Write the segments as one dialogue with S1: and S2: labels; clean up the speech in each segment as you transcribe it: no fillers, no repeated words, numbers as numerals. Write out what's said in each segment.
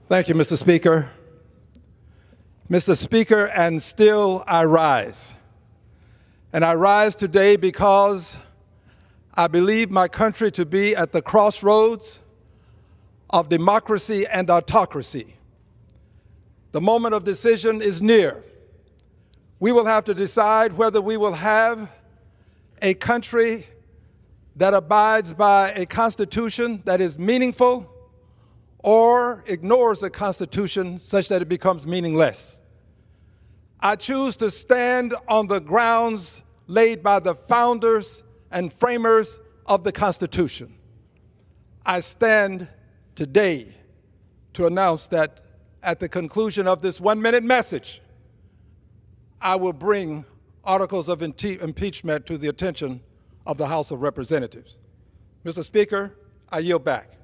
S1: Thank you, Mr. Speaker. Mr. Speaker, and still I rise. And I rise today because I believe my country to be at the crossroads of democracy and autocracy. The moment of decision is near. We will have to decide whether we will have a country that abides by a constitution that is meaningful or ignores the Constitution such that it becomes meaningless. I choose to stand on the grounds laid by the founders and framers of the Constitution. I stand today to announce that at the conclusion of this one-minute message, I will bring articles of impeachment to the attention of the House of Representatives. Mr. Speaker, I yield back.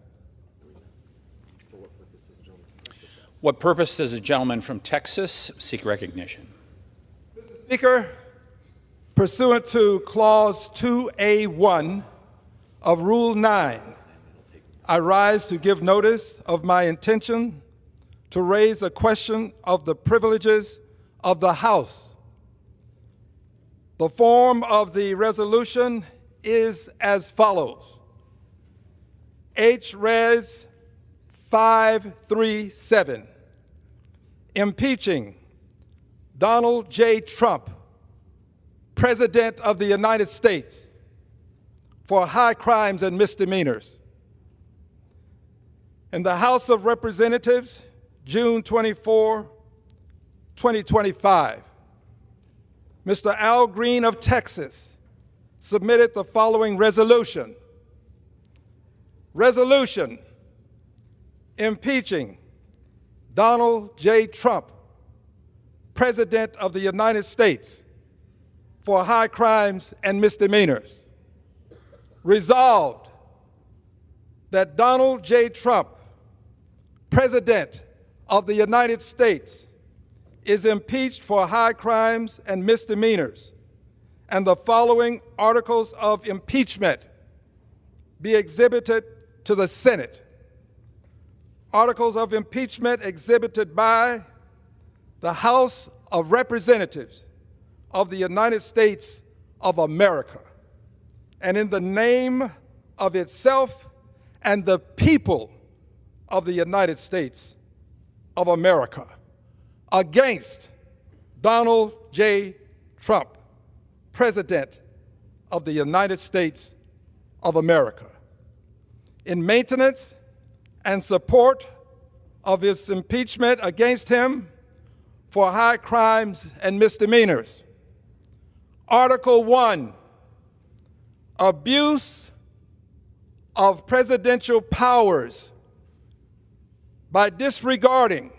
S2: What purpose does the gentleman from Texas seek recognition?
S1: Mr. Speaker, pursuant to Clause 2A1 of Rule 9, I rise to give notice of my intention to raise a question of the privileges of the House. The form of the resolution is as follows. H-Res 537, impeaching Donald J. Trump, President of the United States, for high crimes and misdemeanors. In the House of Representatives, June 24, 2025, Mr. Al Green of Texas submitted the following resolution. Resolution impeaching Donald J. Trump, President of the United States, for high crimes and misdemeanors. Resolved that Donald J. Trump, President of the United States, is impeached for high crimes and misdemeanors, and the following articles of impeachment be exhibited to the Senate. Articles of impeachment exhibited by the House of Representatives of the United States of America, and in the name of itself and the people of the United States of America, against Donald J. Trump, President of the United States of America, in maintenance and support of his impeachment against him for high crimes and misdemeanors. Article 1, abuse of presidential powers by disregarding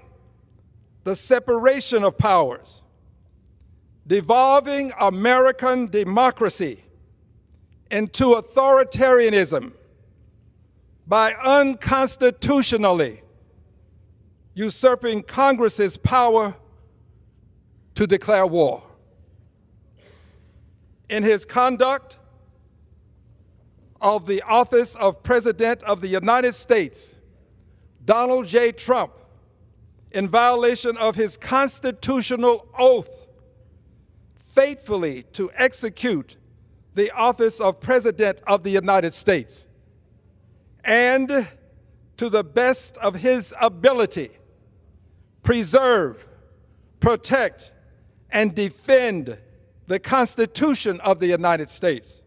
S1: the separation of powers, devolving American democracy into authoritarianism by unconstitutionally usurping Congress's power to declare war. In his conduct of the office of President of the United States, Donald J. Trump, in violation of his constitutional oath, faithfully to execute the office of President of the United States, and to the best of his ability, preserve, protect, and defend the Constitution of the United States,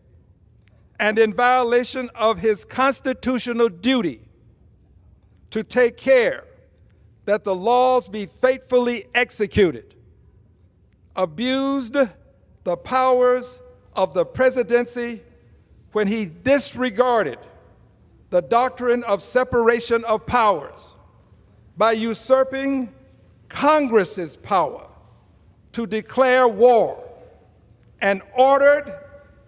S1: and in violation of his constitutional duty to take care that the laws be faithfully executed, abused the powers of the presidency when he disregarded the doctrine of separation of powers by usurping Congress's power to declare war, and ordered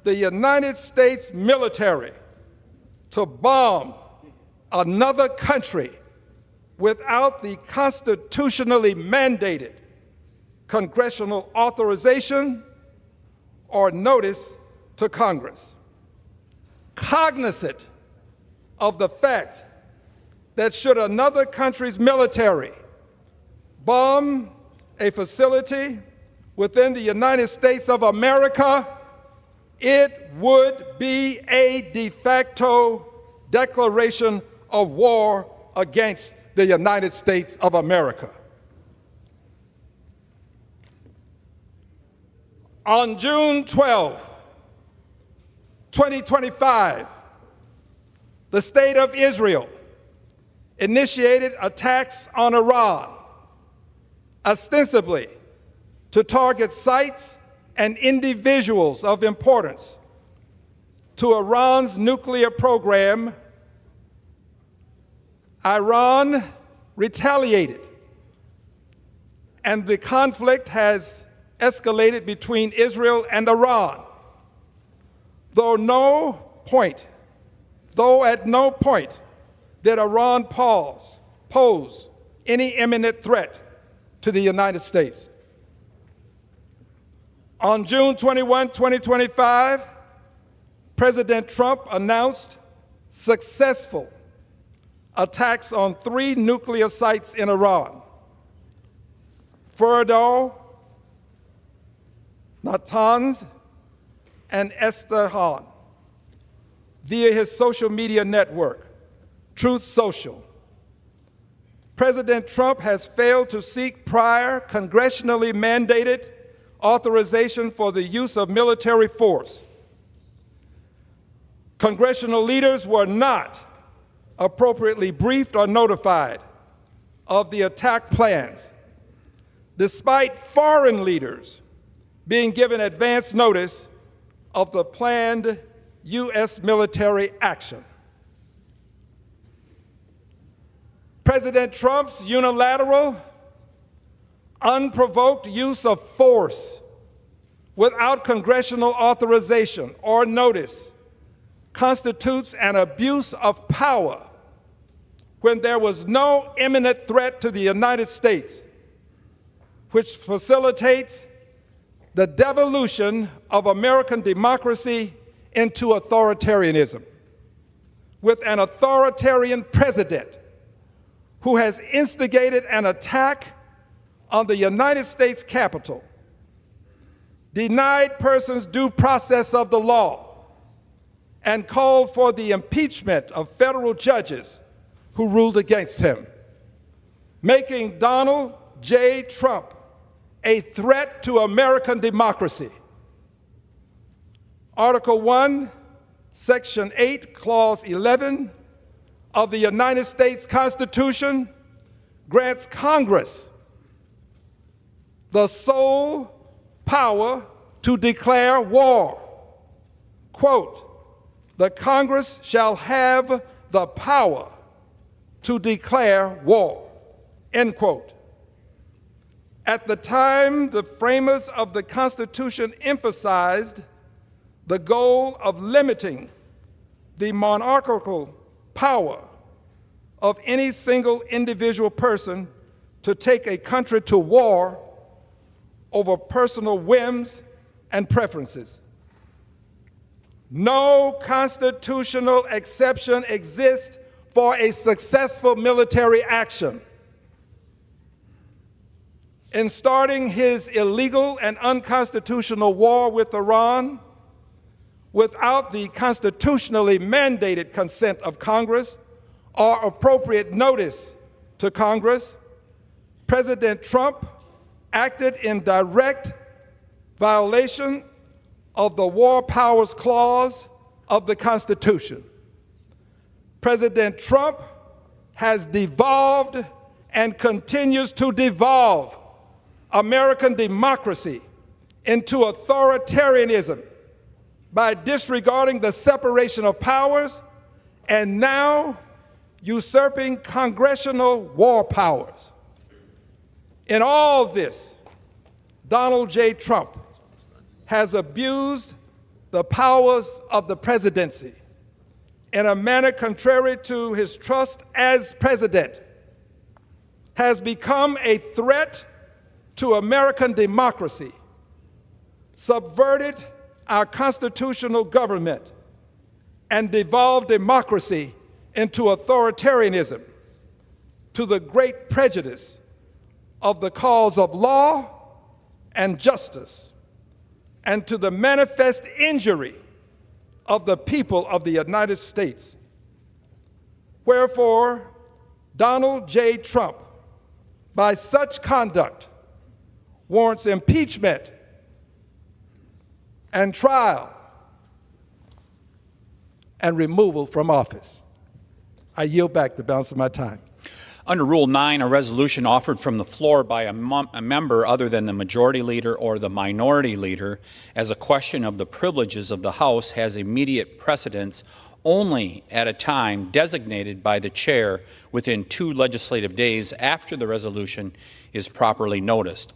S1: the United States military to bomb another country without the constitutionally mandated congressional authorization or notice to Congress. Cognizant of the fact that should another country's military bomb a facility within the United States of America, it would be a de facto declaration of war against the United States of America. On June 12, 2025, the State of Israel initiated attacks on Iran, ostensibly to target sites and individuals of importance to Iran's nuclear program. Iran retaliated, and the conflict has escalated between Israel and Iran, though at no point did Iran pose any imminent threat to the United States. On June 21, 2025, President Trump announced successful attacks on 3 nuclear sites in Iran: Fordow, Natanz, and Isfahan, via his social media network, Truth Social. President Trump has failed to seek prior congressionally mandated authorization for the use of military force. Congressional leaders were not appropriately briefed or notified of the attack plans, despite foreign leaders being given advance notice of the planned U.S. military action. President Trump's unilateral, unprovoked use of force without congressional authorization or notice constitutes an abuse of power when there was no imminent threat to the United States, which facilitates the devolution of American democracy into authoritarianism, with an authoritarian president who has instigated an attack on the United States Capitol, denied persons due process of the law, and called for the impeachment of federal judges who ruled against him, making Donald J. Trump a threat to American democracy. Article 1, Section 8, Clause 11 of the United States Constitution grants Congress the sole power to declare war. Quote, "The Congress shall have the power to declare war," end quote. At the time, the framers of the Constitution emphasized the goal of limiting the monarchical power of any single individual person to take a country to war over personal whims and preferences. No constitutional exception exists for a successful military action. In starting his illegal and unconstitutional war with Iran, without the constitutionally mandated consent of Congress or appropriate notice to Congress, President Trump acted in direct violation of the War Powers Clause of the Constitution. President Trump has devolved and continues to devolve American democracy into authoritarianism by disregarding the separation of powers and now usurping congressional war powers. In all this, Donald J. Trump has abused the powers of the presidency in a manner contrary to his trust as president, has become a threat to American democracy, subverted our constitutional government, and devolved democracy into authoritarianism, to the great prejudice of the cause of law and justice, and to the manifest injury of the people of the United States. Wherefore, Donald J. Trump, by such conduct, warrants impeachment and trial and removal from office. I yield back the balance of my time.
S2: Under Rule 9, a resolution offered from the floor by a member other than the majority leader or the minority leader as a question of the privileges of the House has immediate precedence only at a time designated by the chair within 2 legislative days after the resolution is properly noticed.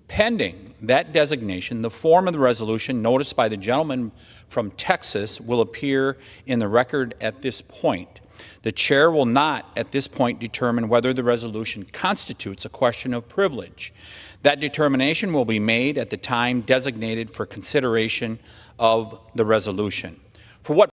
S2: Pending that designation, the form of the resolution noticed by the gentleman from Texas will appear in the record at this point. The chair will not, at this point, determine whether the resolution constitutes a question of privilege. That determination will be made at the time designated for consideration of the resolution. For what